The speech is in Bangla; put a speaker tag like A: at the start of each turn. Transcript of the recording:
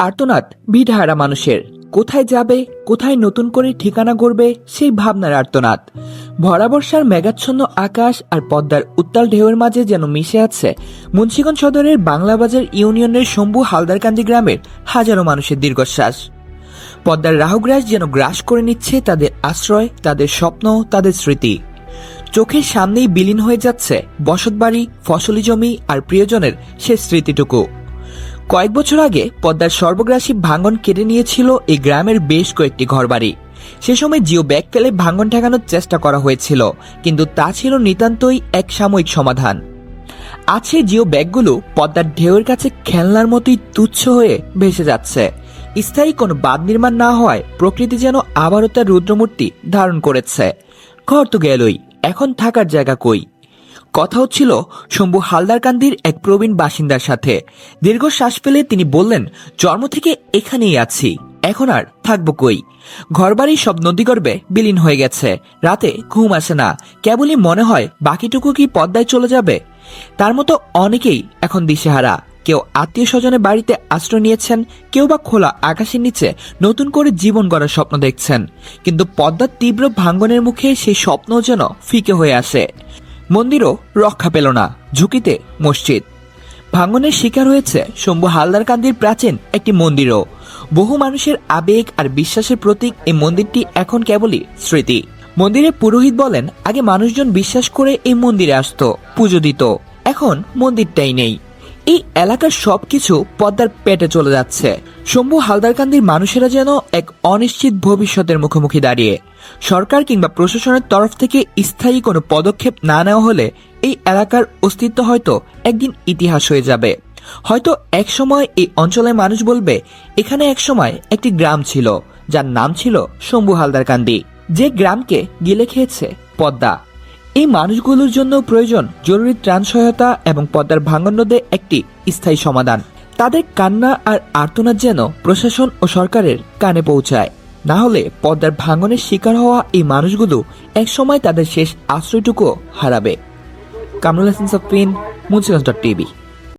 A: আর্তনাদ ভিড়হারা মানুষের। কোথায় যাবে, কোথায় নতুন করে ঠিকানা গড়বে, সেই ভাবনার আর্তনাদ। ভরা বর্ষার মেঘাচ্ছন্ন আকাশ আর পদ্মার উত্তাল ঢেউয়ের মাঝে যেন মিশে আছে মুন্সিগঞ্জ সদরের বাংলাবাজার ইউনিয়নের শম্ভু হালদারকান্দি গ্রামের হাজারো মানুষের দীর্ঘশ্বাস। পদ্মার রাহুগ্রাস যেন গ্রাস করে নিচ্ছে তাদের আশ্রয়, তাদের স্বপ্ন, তাদের স্মৃতি। চোখের সামনেই বিলীন হয়ে যাচ্ছে বসতবাড়ি, ফসলি জমি আর প্রিয়জনের সে স্মৃতিটুকু। কয়েক বছর আগে পদ্মার সর্বগ্রাসী ভাঙন কেড়ে নিয়েছিল এই গ্রামের বেশ কয়েকটি ঘরবাড়ি। সে সময় জিও ব্যাগ ফেলে ভাঙন ঠেকানোর চেষ্টা করা হয়েছিল, কিন্তু তা ছিল নিতান্তই এক সাময়িক সমাধান। আজ সেই জিও ব্যাগগুলো পদ্মার ঢেউয়ের কাছে খেলনার মতোই তুচ্ছ হয়ে ভেসে যাচ্ছে। স্থায়ী কোনো বাঁধ নির্মাণ না হওয়ায় প্রকৃতি যেন আবারও তার রুদ্রমূর্তি ধারণ করেছে। ঘর তো গেলই, এখন থাকার জায়গা কই? কথা হচ্ছিল শম্ভু হালদারকান্দির এক প্রবীণ বাসিন্দার সাথে। দীর্ঘশ্বাস ফেলে তিনি বললেন, জন্ম থেকে এখানেই আছি, এখন আর থাকবো কই? ঘরবাড়ি সব নদীগর্ভে বিলীন হয়ে গেছে। রাতে ঘুম আসে না, কেবলই মনে হয় বাকিটুকু কি পদ্মায় চলে যাবে। তার মতো অনেকেই এখন দিশেহারা। কেউ আত্মীয় স্বজনের বাড়িতে আশ্রয় নিয়েছেন, কেউ বা খোলা আকাশের নিচে নতুন করে জীবন গড়ার স্বপ্ন দেখছেন। কিন্তু পদ্মার তীব্র ভাঙ্গনের মুখে সেই স্বপ্ন যেন ফিকে হয়ে আসে। মন্দিরও রক্ষা পেল না, ঝুঁকিতে মসজিদ। ভাঙনের শিকার হয়েছে শম্ভু হালদারকান্দির প্রাচীন একটি মন্দিরও। বহু মানুষের আবেগ আর বিশ্বাসের প্রতীক এই মন্দিরটি এখন কেবলই স্মৃতি। মন্দিরের পুরোহিত বলেন, আগে মানুষজন বিশ্বাস করে এই মন্দিরে আসতো, পুজো দিত। এখন মন্দিরটাই নেই। এই এলাকার সবকিছু পদ্মার পেটে চলে যাচ্ছে। শম্ভু হালদারকান্দির মানুষেরা যেন এক অনিশ্চিত ভবিষ্যতের মুখোমুখি দাঁড়িয়ে। সরকার কিংবা প্রশাসনের তরফ থেকে স্থায়ী কোনো পদক্ষেপ না নেওয়া হলে এই এলাকার অস্তিত্ব হয়তো একদিন ইতিহাস হয়ে যাবে। হয়তো একসময় এই অঞ্চলের মানুষ বলবে, এখানে একসময় একটি গ্রাম ছিল যার নাম ছিল শম্ভু হালদারকান্দি, যে গ্রামকে গিলে খেয়েছে পদ্মা। এই মানুষগুলোর জন্য প্রয়োজন জরুরি ত্রাণ সহায়তা এবং পদ্মার ভাঙন রোধে একটি স্থায়ী সমাধান। তাদের কান্না আর আর্তনাদ যেন প্রশাসন ও সরকারের কানে পৌঁছায়। না হলে পদ্মার ভাঙনের শিকার হওয়া এই মানুষগুলো একসময় তাদের শেষ আশ্রয়টুকু হারাবে। কামরুল হাসান সাফিন, মুন্সিগঞ্জ.টিভি।